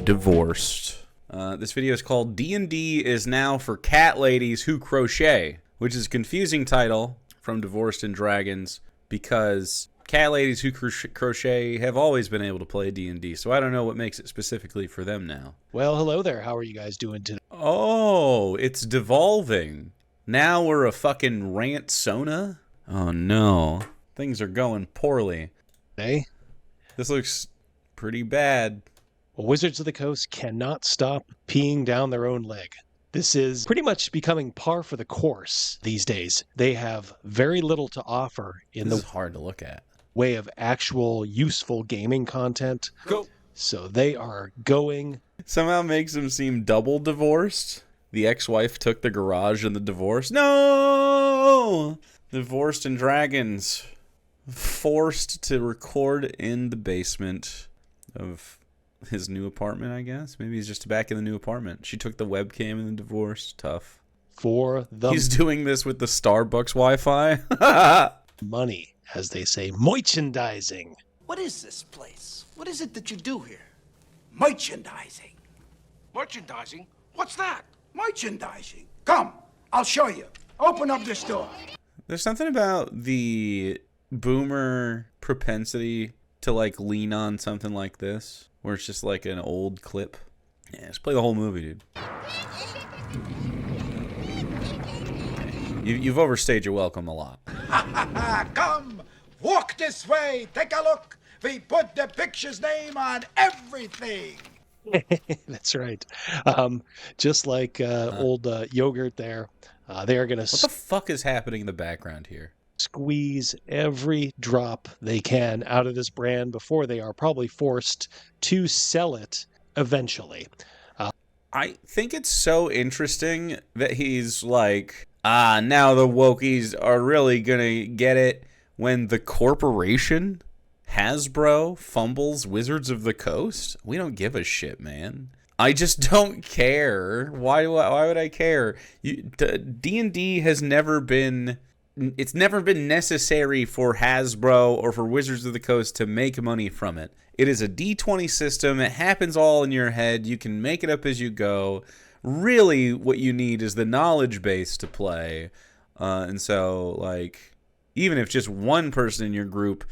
Divorced. This video is called D&D is now for cat ladies who crochet, which is a confusing title from Divorced and Dragons because cat ladies who crochet have always been able to play D&D, so I don't know what makes it specifically for them now. Well, hello there. How are you guys doing today? Oh, it's devolving. Now we're a fucking rant-sona? Oh no. Things are going poorly. Hey? This looks pretty bad. Well, Wizards of the Coast cannot stop peeing down their own leg. This is pretty much becoming par for the course these days. They have very little to offer in This the is hard to look at. way of actual useful gaming content. Go. So they are going. Somehow makes them seem double divorced. The ex-wife took the garage in the divorce. No! Divorced and Dragons. Forced to record in the basement of his new apartment, I guess. Maybe he's just back in the new apartment. She took the webcam in the divorce. Tough. For the He's doing this with the Starbucks Wi-Fi. money, as they say, merchandising. What is this place? What is it that you do here? Merchandising. Merchandising? What's that? Merchandising. Come, I'll show you. Open up this door. There's something about the boomer propensity to like lean on something like this, where it's just like an old clip. Yeah, just play the whole movie, dude. You've overstayed your welcome a lot. Come, walk this way. Take a look. We put the picture's name on everything. That's right. Just like old yogurt there, they are going What to the fuck is happening in the background here? squeeze every drop they can out of this brand before they are probably forced to sell it eventually. I think it's so interesting that he's like, now the wokies are really gonna get it when the corporation, Hasbro, fumbles Wizards of the Coast. We don't give a shit, man. I just don't care. Why would I care? D&D has never been... It's never been necessary for Hasbro or for Wizards of the Coast to make money from it. It is a D20 system. It happens all in your head. You can make it up as you go. Really, what you need is the knowledge base to play. And so, like, even if just one person in your group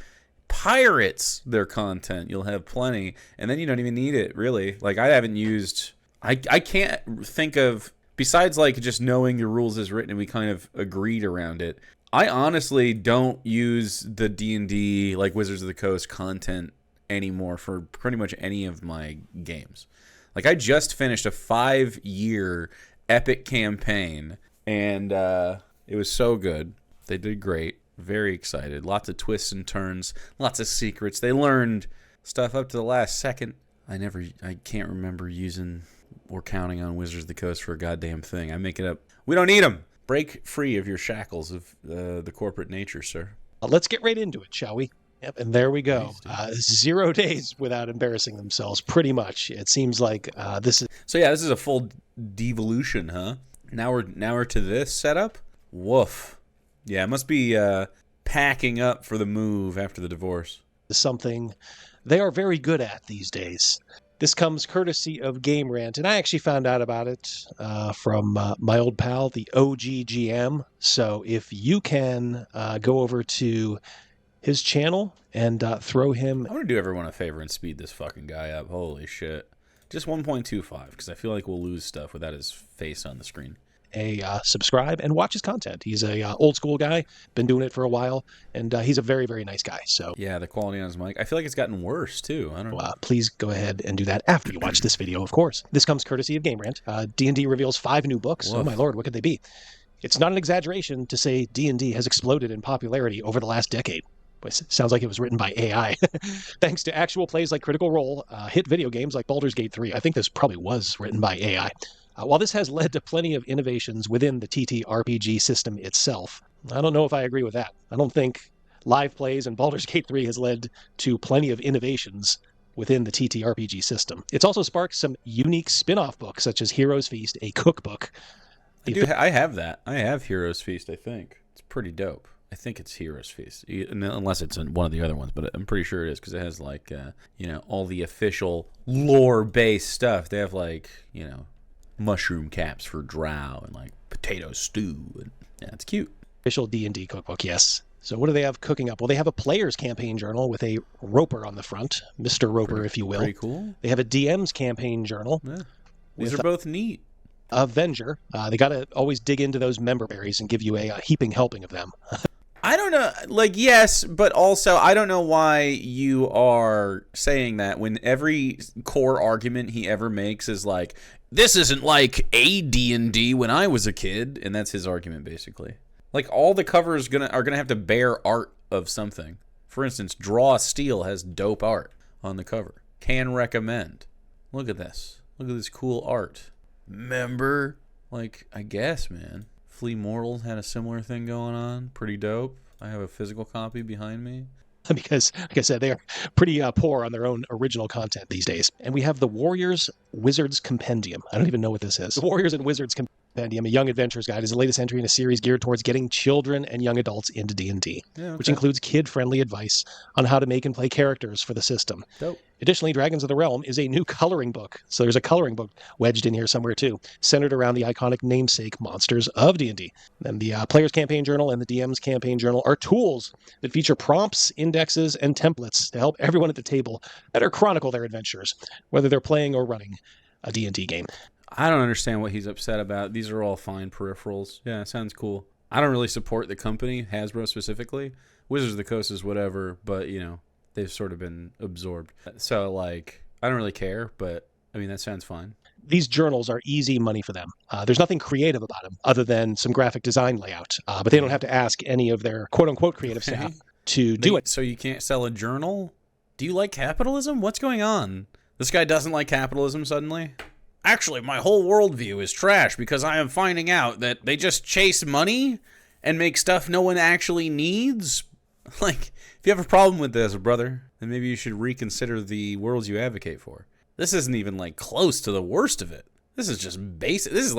pirates their content, you'll have plenty. And then you don't even need it, really. Like, I haven't used... I can't think of... Besides, like, just knowing your rules as written and we kind of agreed around it, I honestly don't use the D&D, like, Wizards of the Coast content anymore for pretty much any of my games. Like, I just finished a 5-year epic campaign, and it was so good. They did great. Very excited. Lots of twists and turns. Lots of secrets. They learned stuff up to the last second. I can't remember using... or counting on Wizards of the Coast for a goddamn thing. I make it up. We don't need them. Break free of your shackles of the corporate nature, sir. Let's get right into it, shall we? Yep, and there we go. 0 days without embarrassing themselves, pretty much. It seems like this is... So yeah, this is a full devolution, huh? Now we're to this setup? Woof. Yeah, it must be packing up for the move after the divorce. something they are very good at these days. This comes courtesy of Game Rant, and I actually found out about it from my old pal, the OGGM. So if you can go over to his channel and throw him... I'm going to do everyone a favor and speed this fucking guy up. Holy shit. Just 1.25, because I feel like we'll lose stuff without his face on the screen. Subscribe and watch his content. He's a old school guy, been doing it for a while, and he's a very, very nice guy. So yeah, the quality on his mic, I feel like it's gotten worse too. I don't know. Please go ahead and do that after you watch this video, of course. This comes courtesy of Game Rant. D&D reveals 5 new books. Woof. Oh my lord, what could they be? It's not an exaggeration to say D&D has exploded in popularity over the last decade. It sounds like it was written by AI. Thanks to actual plays like Critical Role, hit video games like Baldur's Gate 3. I think this probably was written by AI. While this has led to plenty of innovations within the TTRPG system itself, I don't know if I agree with that. I don't think live plays and Baldur's Gate 3 has led to plenty of innovations within the TTRPG system. It's also sparked some unique spin-off books, such as Heroes Feast, a cookbook. I have that. I have Heroes Feast, I think. It's pretty dope. I think it's Heroes Feast, unless it's in one of the other ones, but I'm pretty sure it is because it has like, all the official lore-based stuff. They have like, mushroom caps for drow and like potato stew. And, yeah, it's cute. Official D&D cookbook, yes. So what do they have cooking up? Well, they have a player's campaign journal with a Roper on the front, Mr. Roper, if you will. Pretty cool. They have a DM's campaign journal. Yeah. These are both neat. Avenger. They got to always dig into those member berries and give you a heaping helping of them. I don't know, yes, but also I don't know why you are saying that when every core argument he ever makes is like, this isn't like a D&D when I was a kid, and that's his argument basically. Like all the covers are gonna have to bear art of something. For instance, Draw Steel has dope art on the cover. Can recommend. Look at this. Look at this cool art. Member, I guess, man. Flea Mortal had a similar thing going on. Pretty dope. I have a physical copy behind me. Because, like I said, they are pretty poor on their own original content these days. And we have the Warriors Wizards Compendium. I don't even know what this is. The Warriors and Wizards Compendium, a young adventurer's guide, is the latest entry in a series geared towards getting children and young adults into D&D, which includes kid-friendly advice on how to make and play characters for the system. Dope. Additionally, Dragons of the Realm is a new coloring book. So there's a coloring book wedged in here somewhere too, centered around the iconic namesake monsters of D&D. Then the Player's Campaign Journal and the DM's Campaign Journal are tools that feature prompts, indexes, and templates to help everyone at the table better chronicle their adventures, whether they're playing or running a D&D game. I don't understand what he's upset about. These are all fine peripherals. Yeah, it sounds cool. I don't really support the company, Hasbro specifically. Wizards of the Coast is whatever, but, they've sort of been absorbed. So, I don't really care, but, that sounds fine. These journals are easy money for them. There's nothing creative about them other than some graphic design layout, but they don't have to ask any of their quote-unquote creative staff to do it. So you can't sell a journal? Do you like capitalism? What's going on? This guy doesn't like capitalism suddenly? Actually, my whole worldview is trash because I am finding out that they just chase money and make stuff no one actually needs. If you have a problem with this, brother, then maybe you should reconsider the worlds you advocate for. This isn't even close to the worst of it. This is just basic. This is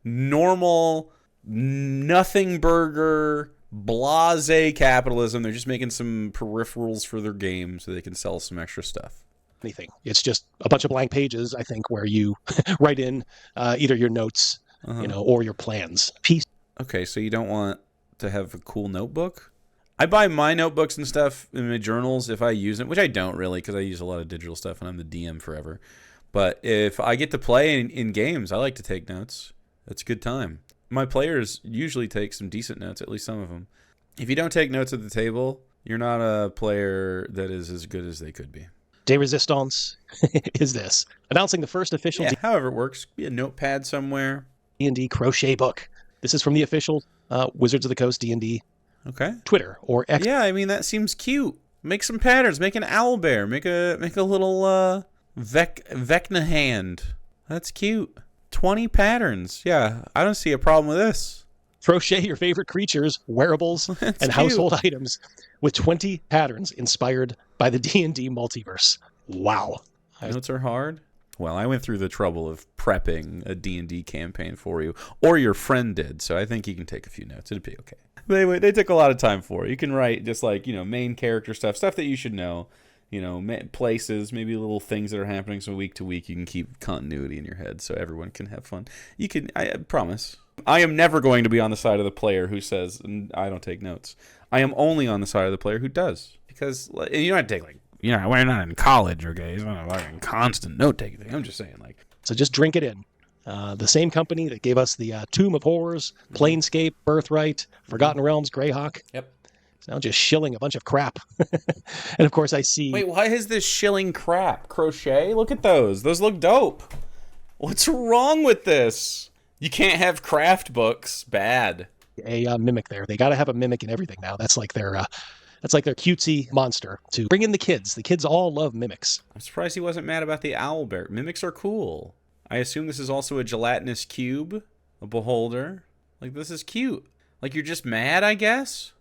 normal, nothing burger, blase capitalism. They're just making some peripherals for their game so they can sell some extra stuff. Anything. It's just a bunch of blank pages, I think, where you write in either your notes, or your plans. Okay, so you don't want to have a cool notebook? I buy my notebooks and stuff in my journals if I use them, which I don't really because I use a lot of digital stuff and I'm the DM forever. But if I get to play in games, I like to take notes. It's a good time. My players usually take some decent notes, at least some of them. If you don't take notes at the table, you're not a player that is as good as they could be. De Resistance is this. Announcing the first official however it works. Be a notepad somewhere. D&D crochet book. This is from the official Wizards of the Coast D&D Twitter or X. Yeah, that seems cute. Make some patterns. Make an owl bear. Make a little Vecna hand. That's cute. 20 patterns. Yeah, I don't see a problem with this. Crochet your favorite creatures, wearables, and household items with 20 patterns inspired by the D&D multiverse. Wow. Notes are hard? Well, I went through the trouble of prepping a D&D campaign for you, or your friend did, so I think you can take a few notes. It'd be okay. But anyway, they took a lot of time for it. You can write just main character stuff that you should know, places, maybe little things that are happening, so week to week you can keep continuity in your head so everyone can have fun. I promise. I am never going to be on the side of the player who says, I don't take notes. I am only on the side of the player who does. Because you don't have to take, we're not in college, okay? It's not a constant note-taking thing. I'm just saying, So just drink it in. The same company that gave us the Tomb of Horrors, Planescape, Birthright, Forgotten Realms, Greyhawk. Yep. It's now just shilling a bunch of crap. And of course I see... Wait, why is this shilling crap? Crochet? Look at those. Those look dope. What's wrong with this? You can't have craft books. Bad. A mimic there. They got to have a mimic in everything now. That's like their cutesy monster to bring in the kids. The kids all love mimics. I'm surprised he wasn't mad about the owl bear. Mimics are cool. I assume this is also a gelatinous cube, a beholder. This is cute. You're just mad, I guess?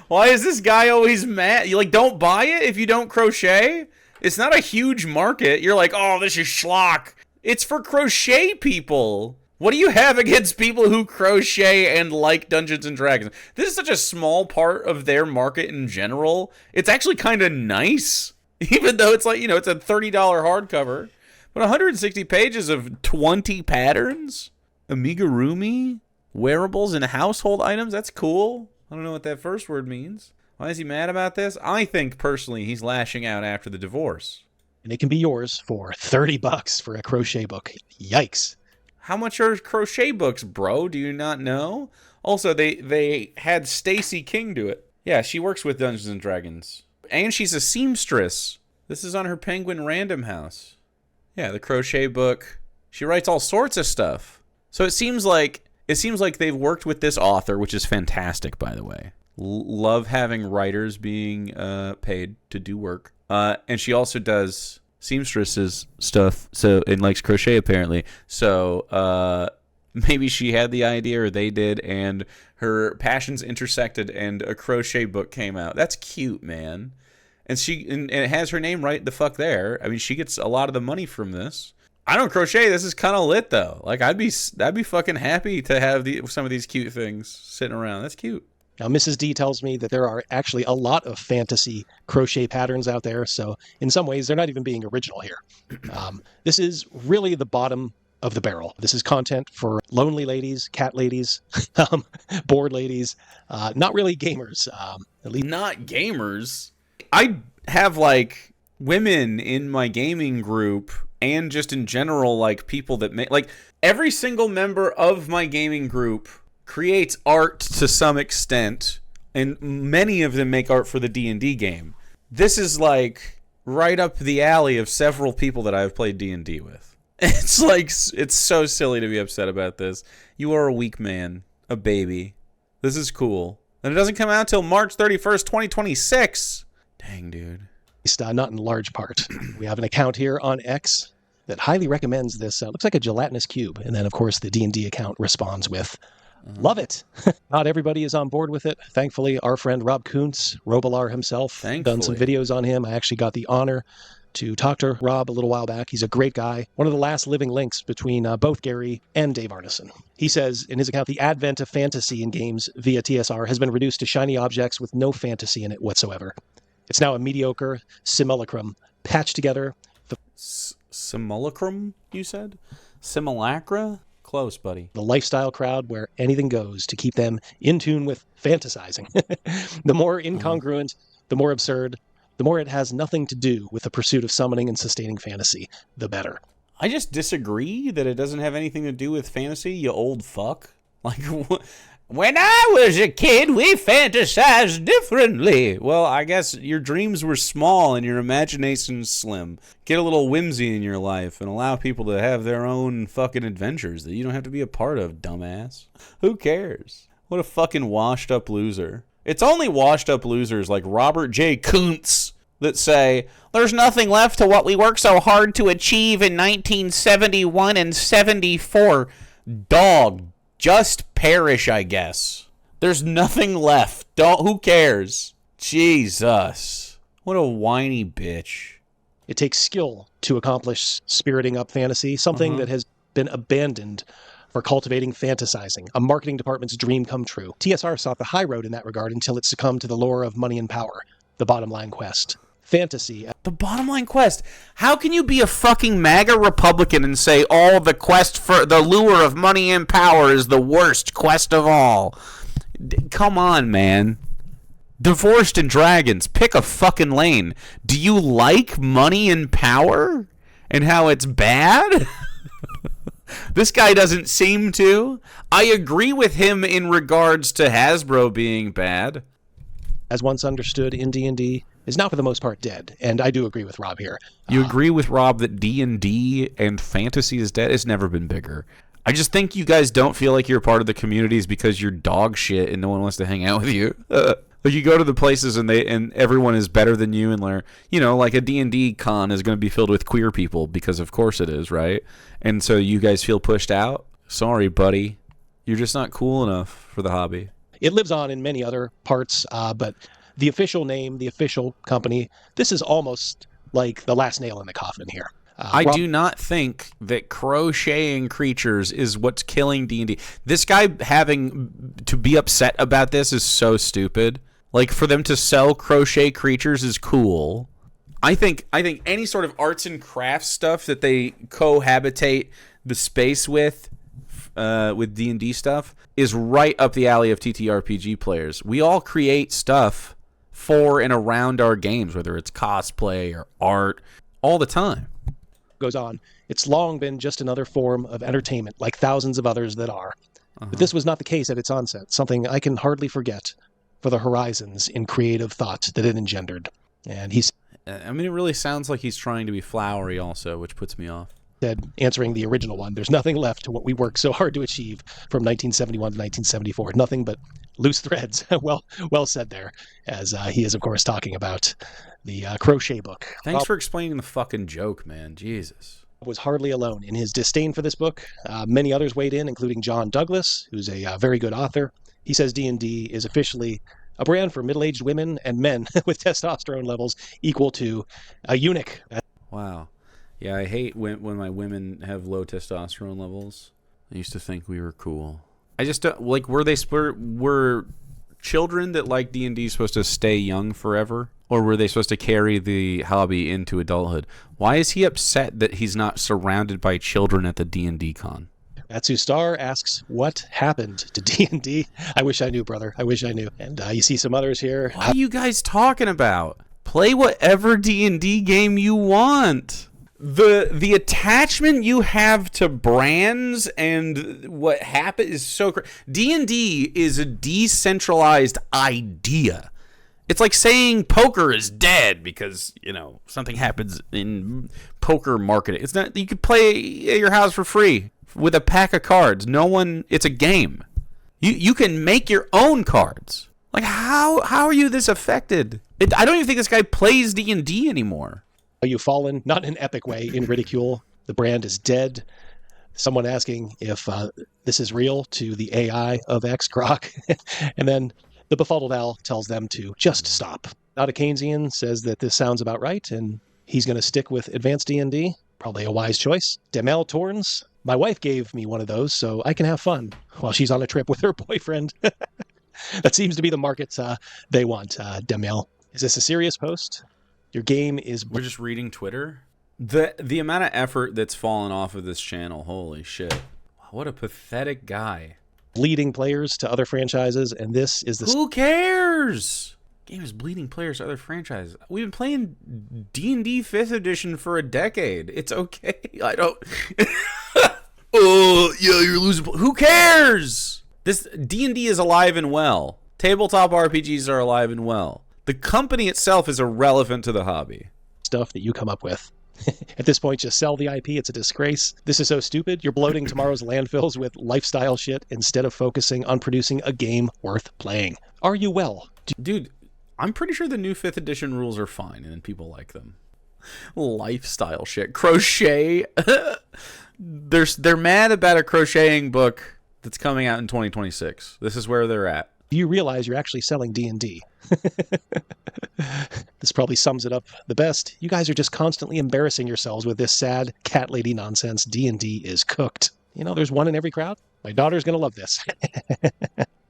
Why is this guy always mad? You don't buy it if you don't crochet? It's not a huge market. You're oh, this is schlock. It's for crochet people. What do you have against people who crochet and like Dungeons and Dragons? This is such a small part of their market in general. It's actually kind of nice, even though it's like, it's a $30 hardcover. But 160 pages of 20 patterns? Amigurumi? Wearables and household items? That's cool. I don't know what that first word means. Why is he mad about this? I think, personally, he's lashing out after the divorce. And it can be yours for $30 for a crochet book. Yikes. How much are crochet books, bro? Do you not know? Also, they had Stacey King do it. Yeah, she works with Dungeons and Dragons. And she's a seamstress. This is on her Penguin Random House. Yeah, the crochet book. She writes all sorts of stuff. So it seems like they've worked with this author, which is fantastic, by the way. Love having writers being paid to do work. And she also does seamstresses stuff, and likes crochet apparently. So maybe she had the idea, or they did, and her passions intersected, and a crochet book came out. That's cute, man. And it has her name right the fuck there. I mean, she gets a lot of the money from this. I don't crochet. This is kind of lit though. Like I'd be fucking happy to have some of these cute things sitting around. That's cute. Now, Mrs. D tells me that there are actually a lot of fantasy crochet patterns out there, so in some ways, they're not even being original here. This is really the bottom of the barrel. This is content for lonely ladies, cat ladies, bored ladies, not really gamers. At least not gamers. I have, like, women in my gaming group, and just in general, like, people that make... Like, every single member of my gaming group creates art to some extent, and many of them make art for the D&D game. This is like right up the alley of several people that I've played D&D with. It's like, it's so silly to be upset about this. You are a weak man, a baby. This is cool. And it doesn't come out till March 31st, 2026. Dang, dude. Not in large part. We have an account here on X that highly recommends this. Looks like a gelatinous cube. And then, of course, the D&D account responds with, love it. Not everybody is on board with it. Thankfully, our friend Rob Kuntz, Robilar himself, done some videos on him. I actually got the honor to talk to Rob a little while back. He's a great guy. One of the last living links between both Gary and Dave Arneson. He says in his account, the advent of fantasy in games via TSR has been reduced to shiny objects with no fantasy in it whatsoever. It's now a mediocre simulacrum patched together. Simulacrum, you said? Simulacra? Close, buddy. The lifestyle crowd where anything goes to keep them in tune with fantasizing. The more incongruent, the more absurd, the more it has nothing to do with the pursuit of summoning and sustaining fantasy, the better. I just disagree that it doesn't have anything to do with fantasy, you old fuck. Like, when I was a kid, we fantasized differently. Well, I guess your dreams were small and your imagination slim. Get a little whimsy in your life and allow people to have their own fucking adventures that you don't have to be a part of, dumbass. Who cares? What a fucking washed up loser. It's only washed up losers like Robert J. Kuntz that say, there's nothing left to what we worked so hard to achieve in 1971 and 74. Dog. Just perish, I guess. There's nothing left. Who cares? Jesus. What a whiny bitch. It takes skill to accomplish spiriting up fantasy, something that has been abandoned for cultivating fantasizing, a marketing department's dream come true. TSR sought the high road in that regard until it succumbed to the lure of money and power, the bottom line quest. Fantasy. The bottom line quest. How can you be a fucking MAGA Republican and say, the quest for the lure of money and power is the worst quest of all? Come on, man. Divorced and Dragons. Pick a fucking lane. Do you like money and power? And how it's bad? This guy doesn't seem to. I agree with him in regards to Hasbro being bad. As once understood in D&D, is now for the most part dead, and I do agree with Rob here. You agree with Rob that D&D and fantasy is dead? It's never been bigger. I just think you guys don't feel like you're part of the communities because you're dog shit and no one wants to hang out with you. Like you go to the places and everyone is better than you, and like a D&D con is going to be filled with queer people because of course it is, right? And so you guys feel pushed out? Sorry, buddy. You're just not cool enough for the hobby. It lives on in many other parts, but the official name, the official company, this is almost like the last nail in the coffin here. I do not think that crocheting creatures is what's killing D&D. This guy having to be upset about this is so stupid. Like, for them to sell crochet creatures is cool. I think any sort of arts and crafts stuff that they cohabitate the space with D&D stuff is right up the alley of TTRPG players. We all create stuff for and around our games, whether it's cosplay or art, all the time. Goes on. It's long been just another form of entertainment, like thousands of others that are. But this was not the case at its onset, something I can hardly forget for the horizons in creative thought that it engendered. And he I mean, it really sounds like he's trying to be flowery also, which puts me off. said, answering the original one, there's nothing left to what we worked so hard to achieve from 1971 to 1974. Nothing but loose threads. Well said there, as he is, of course, talking about the Crochet book. Thanks for explaining the fucking joke, man. Jesus. Was hardly alone in his disdain for this book. Many others weighed in, including John Douglas, who's a very good author. He says D&D is officially a brand for middle-aged women and men with testosterone levels equal to a eunuch. Wow. Yeah, I hate when my women have low testosterone levels. I used to think we were cool. I just don't, like, were children that like D&D supposed to stay young forever? Or were they supposed to carry the hobby into adulthood? Why is he upset that he's not surrounded by children at the D&D con? Matsu Star asks, what happened to D&D? I wish I knew, brother. I wish I knew. And you see some others here. What are you guys talking about? Play whatever D&D game you want. The attachment you have to brands and what happened is so crazy. D&D is a decentralized idea. It's like saying poker is dead because, you know, something happens in poker marketing. It's not, you could play at your house for free with a pack of cards. It's a game. You can make your own cards. Like, how are you this affected? I don't even think this guy plays D&D anymore. You've fallen, not in an epic way, in ridicule. The brand is dead. Someone asking if this is real to the AI of X Croc. And then the befuddled owl tells them to just stop. Not a Keynesian says that this sounds about right, and he's going to stick with advanced D&D. Probably a wise choice. Demel Torns. My wife gave me one of those, so I can have fun while she's on a trip with her boyfriend. That seems to be the market they want, Demel. Is this a serious post? Your game is... We're just reading Twitter? The amount of effort that's fallen off of this channel, holy shit. What a pathetic guy. Bleeding players to other franchises, and this is the... Who cares? Game is bleeding players to other franchises. We've been playing D&D 5th edition for a decade. It's okay. I don't... Oh, yeah, you're losing... Who cares? This D&D is alive and well. Tabletop RPGs are alive and well. The company itself is irrelevant to the hobby. Stuff that you come up with. At this point, just sell the IP. It's a disgrace. This is so stupid. You're bloating tomorrow's landfills with lifestyle shit instead of focusing on producing a game worth playing. Are you well? Dude, I'm pretty sure the new 5th edition rules are fine and people like them. Lifestyle shit. Crochet. They're mad about a crocheting book that's coming out in 2026. This is where they're at. Do you realize you're actually selling D&D? This probably sums it up the best. You guys are just constantly embarrassing yourselves with this sad cat lady nonsense. D&D is cooked. You know, there's one in every crowd. My daughter's going to love this.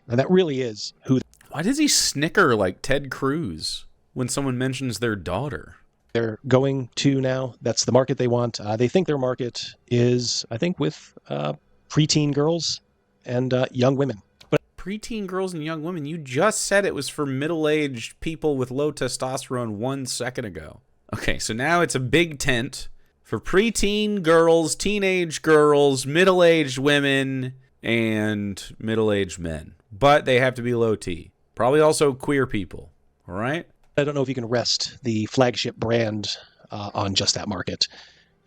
And that really is who... Why does he snicker like Ted Cruz when someone mentions their daughter? They're going to now. That's the market they want. They think their market is, I think, with preteen girls and young women. Preteen girls and young women? You just said it was for middle-aged people with low testosterone 1 second ago. Okay, so now it's a big tent for preteen girls, teenage girls, middle-aged women, and middle-aged men. But they have to be low T. Probably also queer people. All right? I don't know if you can rest the flagship brand on just that market.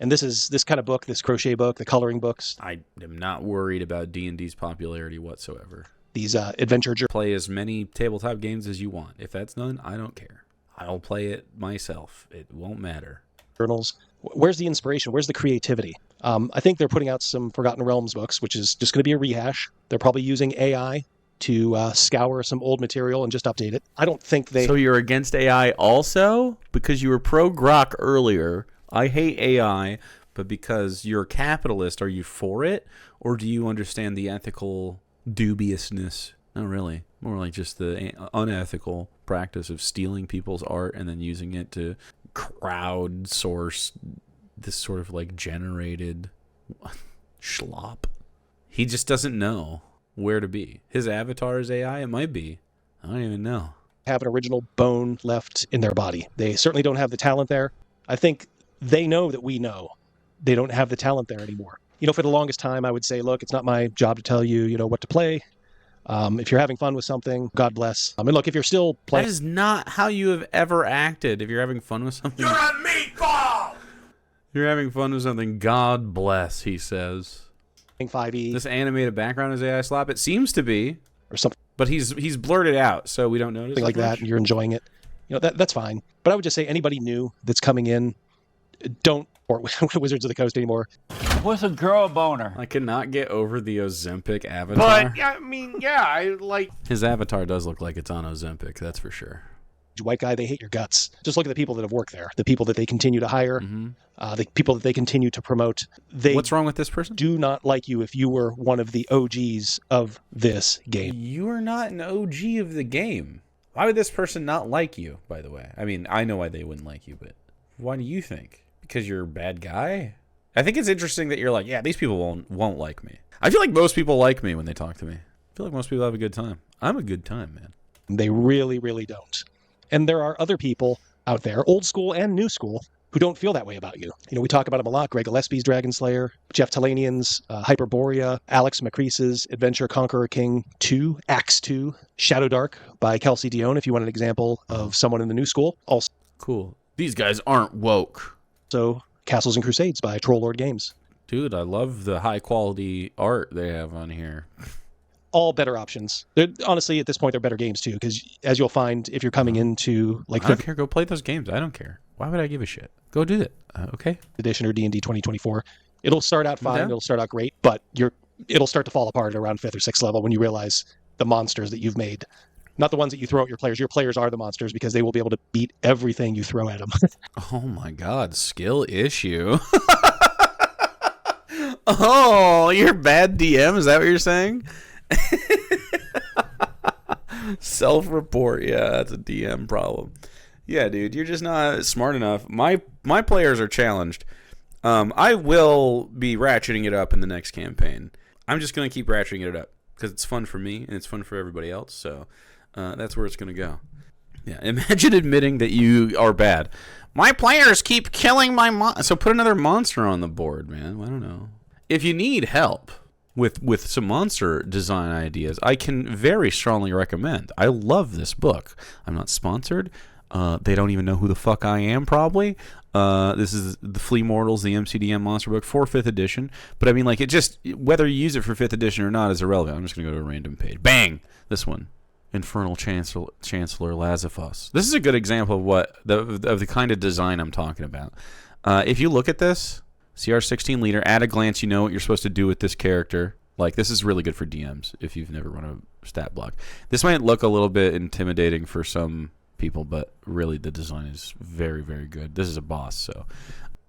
And this kind of book, this crochet book, the coloring books. I am not worried about D&D's popularity whatsoever. These adventure... Play as many tabletop games as you want. If that's none, I don't care. I'll play it myself. It won't matter. Journals. Where's the inspiration? Where's the creativity? I think they're putting out some Forgotten Realms books, which is just going to be a rehash. They're probably using AI to scour some old material and just update it. I don't think they... So you're against AI also? Because you were pro-Grok earlier. I hate AI, but because you're a capitalist, are you for it? Or do you understand the ethical dubiousness? Not really. More like just the unethical practice of stealing people's art and then using it to crowdsource this sort of like generated schlop. He just doesn't know where to be. His avatar is AI? It might be. I don't even know. Have an original bone left in their body. They certainly don't have the talent there. I think they know that we know they don't have the talent there anymore. For the longest time, I would say, look, it's not my job to tell you, what to play. If you're having fun with something, God bless. And look, if you're still playing... That is not how you have ever acted. If you're having fun with something... You're a meatball! You're having fun with something, God bless, he says. 5e... This animated background is AI slap? It seems to be. Or something. But he's blurred it out, so we don't notice like that, and you're enjoying it. That's fine. But I would just say anybody new that's coming in, don't support Wizards of the Coast anymore. What's a girl boner? I cannot get over the Ozempic avatar. But, I mean, yeah, I like... His avatar does look like it's on Ozempic, that's for sure. White guy, they hate your guts. Just look at the people that have worked there, the people that they continue to hire, the people that they continue to promote. What's wrong with this person? Do not like you if you were one of the OGs of this game. You are not an OG of the game. Why would this person not like you, by the way? I mean, I know why they wouldn't like you, but why do you think? Because you're a bad guy? I think it's interesting that you're like, yeah, these people won't like me. I feel like most people like me when they talk to me. I feel like most people have a good time. I'm a good time, man. They really, really don't. And there are other people out there, old school and new school, who don't feel that way about you. We talk about them a lot. Greg Gillespie's Dragon Slayer, Jeff Talanian's Hyperborea, Alex McCrease's Adventure Conqueror King 2, Acts 2, Shadow Dark by Kelsey Dione, if you want an example of someone in the new school. Also, cool. These guys aren't woke. So, Castles and Crusades by Troll Lord Games. Dude, I love the high-quality art they have on here. All better options. Honestly, at this point, they're better games, too, because as you'll find, if you're coming into... I don't care. Go play those games. I don't care. Why would I give a shit? Go do that. Okay? Edition or D&D 2024. It'll start out fine. It'll start out great, but it'll start to fall apart around 5th or 6th level when you realize the monsters that you've made. Not the ones that you throw at your players. Your players are the monsters because they will be able to beat everything you throw at them. Oh, my God. Skill issue. Oh, you're bad DM? Is that what you're saying? Self-report. Yeah, that's a DM problem. Yeah, dude, you're just not smart enough. My players are challenged. I will be ratcheting it up in the next campaign. I'm just going to keep ratcheting it up because it's fun for me and it's fun for everybody else. So that's where it's going to go. Yeah, imagine admitting that you are bad. My players keep killing my so put another monster on the board, man. I don't know. If you need help with some monster design ideas, I can very strongly recommend. I love this book. I'm not sponsored. They don't even know who the fuck I am, probably. This is the Flea Mortals, the MCDM monster book for 5th edition. But I mean, like, it just, whether you use it for 5th edition or not is irrelevant. I'm just going to go to a random page. Bang! This one. Infernal Chancellor Lazifos. This is a good example of what of the kind of design I'm talking about. If you look at this, CR16 leader, at a glance, you know what you're supposed to do with this character. Like, this is really good for DMs if you've never run a stat block. This might look a little bit intimidating for some people, but really the design is very, very good. This is a boss, so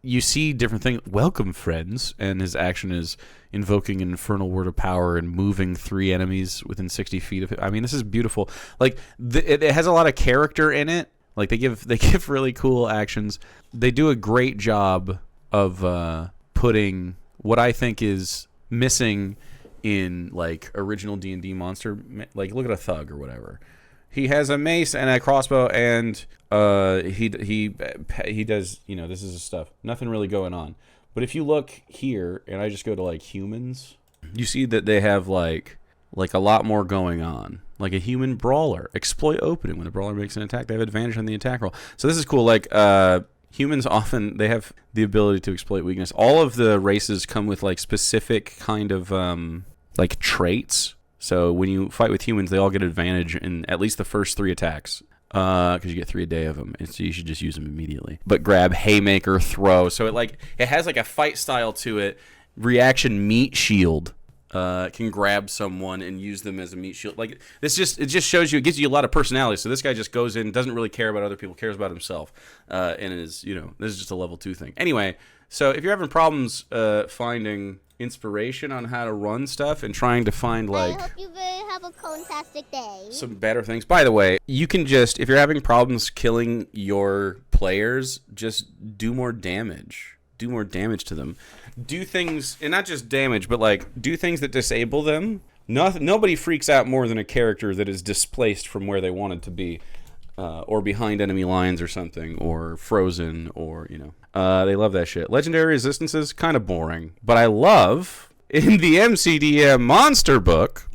you see different things. Welcome, friends, and his action is invoking an infernal word of power and moving 3 enemies within 60 feet of it. I mean, this is beautiful. Like, it has a lot of character in it. Like, they give really cool actions. They do a great job of putting what I think is missing in, like, original D&D monster. Like, look at a thug or whatever. He has a mace and a crossbow, and he does, this is his stuff. Nothing really going on. But if you look here, and I just go to, like, humans, you see that they have, like a lot more going on. Like a human brawler. Exploit opening. When a brawler makes an attack, they have advantage on the attack roll. So this is cool. Like, humans often, they have the ability to exploit weakness. All of the races come with, like, specific kind of, like, traits. So when you fight with humans, they all get advantage in at least the first 3 attacks. Because you get 3 a day of them, and so you should just use them immediately. But grab, haymaker, throw. So it has like a fight style to it. Reaction meat shield can grab someone and use them as a meat shield. Like it just shows you, it gives you a lot of personality. So this guy just goes in, doesn't really care about other people, cares about himself, and is this is just a level 2 thing. Anyway, So if you're having problems finding inspiration on how to run stuff and trying to find like I hope you have a fantastic day. some better things. By the way, you can just, if you're having problems killing your players, just do more damage. Do more damage to them. Do things, and not just damage, but like do things that disable them. Nobody freaks out more than a character that is displaced from where they wanted to be. Or behind enemy lines or something, or frozen, or, you know. They love that shit. Legendary resistances, kind of boring. But I love, in the MCDM monster book,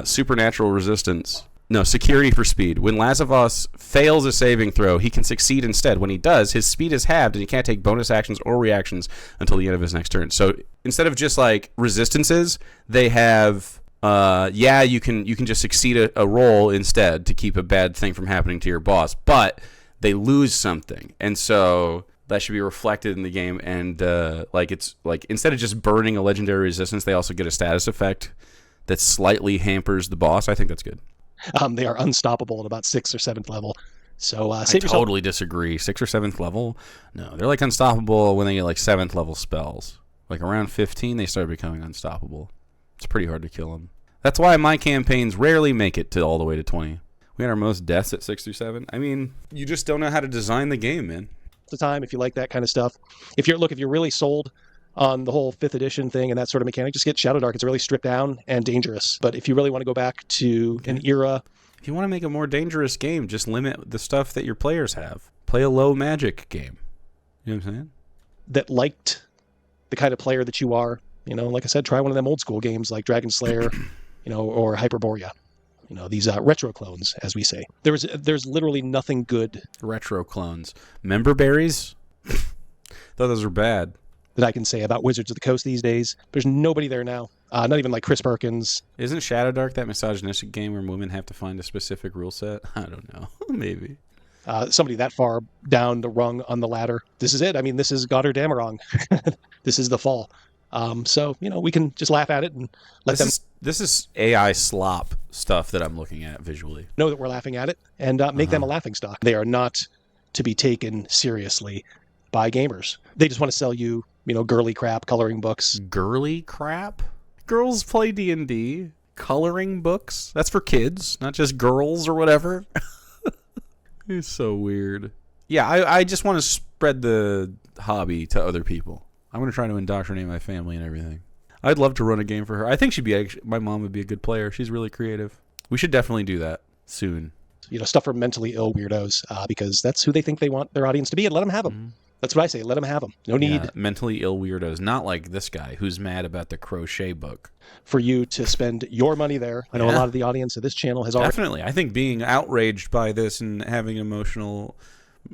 supernatural resistance. No, security for speed. When Lazavos fails a saving throw, he can succeed instead. When he does, his speed is halved, and he can't take bonus actions or reactions until the end of his next turn. So instead of just, like, resistances, they have... you can just succeed a roll instead to keep a bad thing from happening to your boss, but they lose something, and so that should be reflected in the game. And it's like instead of just burning a legendary resistance, they also get a status effect that slightly hampers the boss. I think that's good. They are unstoppable at about 6th or 7th level. So I save yourself. totally disagree. 6th or 7th level, no, they're like unstoppable when they get like 7th level spells. Like around 15, they start becoming unstoppable. It's pretty hard to kill them. That's why my campaigns rarely make it to all the way to 20. We had our most deaths at 6 through 7. I mean, you just don't know how to design the game, man. The time if you like that kind of stuff. If you're really sold on the whole 5th edition thing and that sort of mechanic, just get Shadow Dark. It's really stripped down and dangerous. But if you really want to go back to an era, if you want to make a more dangerous game, just limit the stuff that your players have. Play a low magic game. You know what I'm saying? That liked the kind of player that you are. You know, like I said, try one of them old school games like Dragon Slayer, you know, or Hyperborea. You know, these retro clones, as we say. There's literally nothing good. Retro clones. Member berries? Thought those were bad. That I can say about Wizards of the Coast these days. There's nobody there now. Not even like Chris Perkins. Isn't Shadow Dark that misogynistic game where women have to find a specific rule set? I don't know. Maybe. Somebody that far down the rung on the ladder. This is it. I mean, this is God or Damarong. This is the fall. So, you know, we can just laugh at it and let them... This is AI slop stuff that I'm looking at visually. Know that we're laughing at it and make them a laughing stock. They are not to be taken seriously by gamers. They just want to sell you, you know, girly crap, coloring books. Girly crap? Girls play D&D. Coloring books? That's for kids, not just girls or whatever. It's so weird. Yeah, I just want to spread the hobby to other people. I'm going to try to indoctrinate my family and everything. I'd love to run a game for her. I think my mom would be a good player. She's really creative. We should definitely do that soon. You know, stuff for mentally ill weirdos, because that's who they think they want their audience to be, and let them have them. Mm-hmm. That's what I say. Let them have them. No need. Mentally ill weirdos. Not like this guy who's mad about the crochet book. For you to spend your money there. I know a lot of the audience of this channel has already... Definitely. I think being outraged by this and having emotional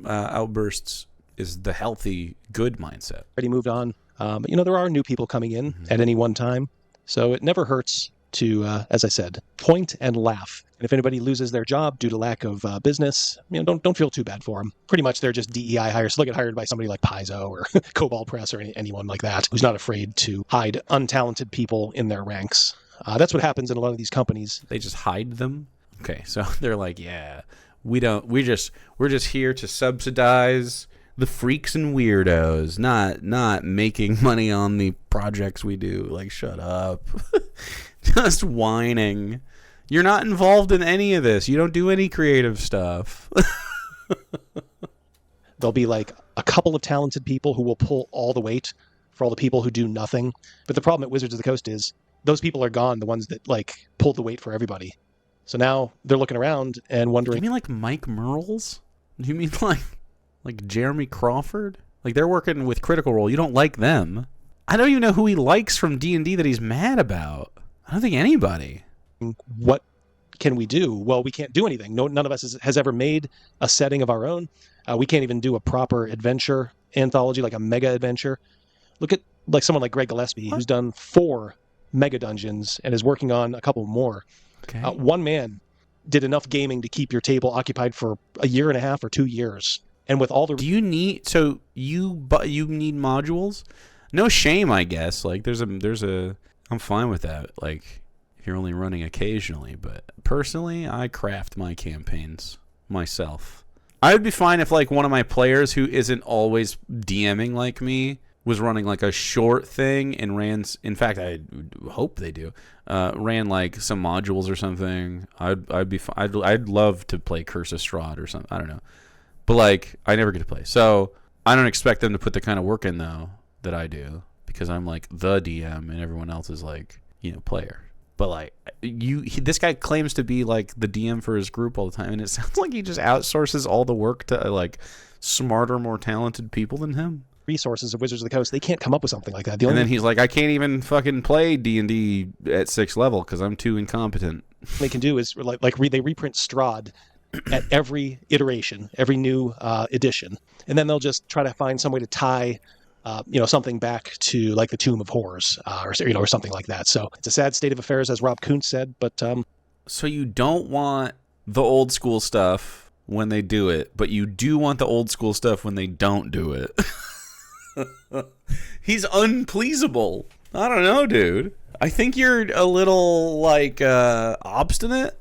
outbursts is the healthy, good mindset. Already moved on. But, you know, there are new people coming in at any one time. So it never hurts to, as I said, point and laugh. And if anybody loses their job due to lack of business, you know, don't feel too bad for them. Pretty much they're just DEI hires. So they'll get hired by somebody like Paizo or Cobalt Press or anyone like that who's not afraid to hide untalented people in their ranks. That's what happens in a lot of these companies. They just hide them? Okay, so they're like, yeah, we're just here to subsidize the freaks and weirdos, not making money on the projects we do. Like, shut up. Just whining. You're not involved in any of this. You don't do any creative stuff. There'll be like a couple of talented people who will pull all the weight for all the people who do nothing. But the problem at Wizards of the Coast is those people are gone, the ones that like pulled the weight for everybody. So now they're looking around and wondering... You mean like Mike Merles? Do you mean like Jeremy Crawford? Like they're working with Critical Role. You don't like them. I don't even know who he likes from D&D that he's mad about. I don't think anybody. What can we do? Well, we can't do anything. None of us has ever made a setting of our own. We can't even do a proper adventure anthology, like a mega adventure. Look at like someone like Greg Gillespie, who's done 4 mega dungeons and is working on a couple more. Okay. One man did enough gaming to keep your table occupied for a year and a half or 2 years. And with all the... Do you need... So you need modules? No shame, I guess. Like there's a... I'm fine with that. Like... You're only running occasionally, but personally, I craft my campaigns myself. I would be fine if like one of my players who isn't always DMing like me was running like a short thing and ran. In fact, I hope they do. Ran like some modules or something. I'd be. I'd love to play Curse of Strahd or something. I don't know, but like I never get to play, so I don't expect them to put the kind of work in though that I do because I'm like the DM and everyone else is like player. But like this guy claims to be like the DM for his group all the time, and it sounds like he just outsources all the work to like smarter, more talented people than him. Resources of Wizards of the Coast, they can't come up with something like that. And then he's like, I can't even fucking play D&D at 6th level because I'm too incompetent. What they can do is they reprint Strahd at every iteration, every new edition, and then they'll just try to find some way to tie something back to like the Tomb of Horrors or something like that. So it's a sad state of affairs, as Rob Kuntz said. But so you don't want the old school stuff when they do it, but you do want the old school stuff when they don't do it. He's unpleasable. I don't know, dude. I think you're a little like obstinate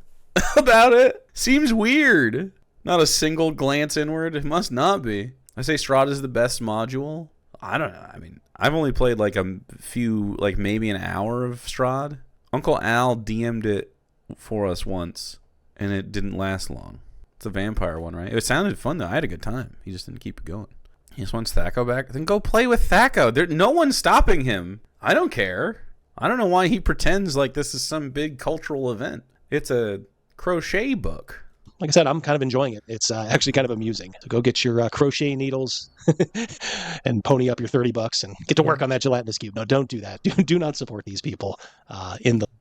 about it. Seems weird. Not a single glance inward. It must not be. I say Strahd is the best module. I don't know. I mean, I've only played like a few, like maybe an hour of Strahd. Uncle Al DM'd it for us once, and it didn't last long. It's a vampire one, right? It sounded fun though. I had a good time. He just didn't keep it going. He just wants Thaco back? Then go play with Thaco. No one's stopping him. I don't care. I don't know why he pretends like this is some big cultural event. It's a crochet book. Like I said, I'm kind of enjoying it. It's actually kind of amusing. So go get your crochet needles and pony up your $30 and get to work on that gelatinous cube. No, don't do that. Do not support these people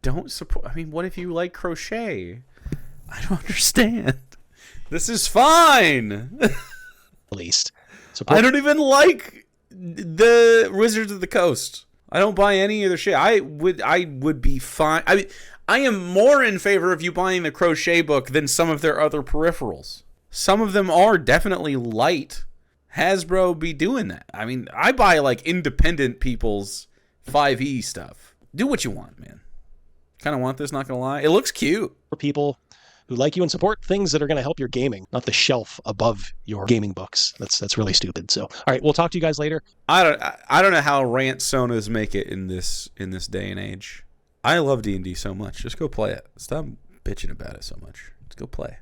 Don't support... I mean, what if you like crochet? I don't understand. This is fine. At least. I don't even like the Wizards of the Coast. I don't buy any of their shit. I would be fine. I mean, I am more in favor of you buying the crochet book than some of their other peripherals. Some of them are definitely light. Hasbro be doing that. I mean, I buy like independent people's 5e stuff. Do what you want, man. Kind of want this, not gonna lie. It looks cute. For people who like you and support things that are going to help your gaming, not the shelf above your gaming books. That's really stupid. So, all right, we'll talk to you guys later. I don't know how rant sonas make it in this day and age. I love D&D so much. Just go play it. Stop bitching about it so much. Let's go play.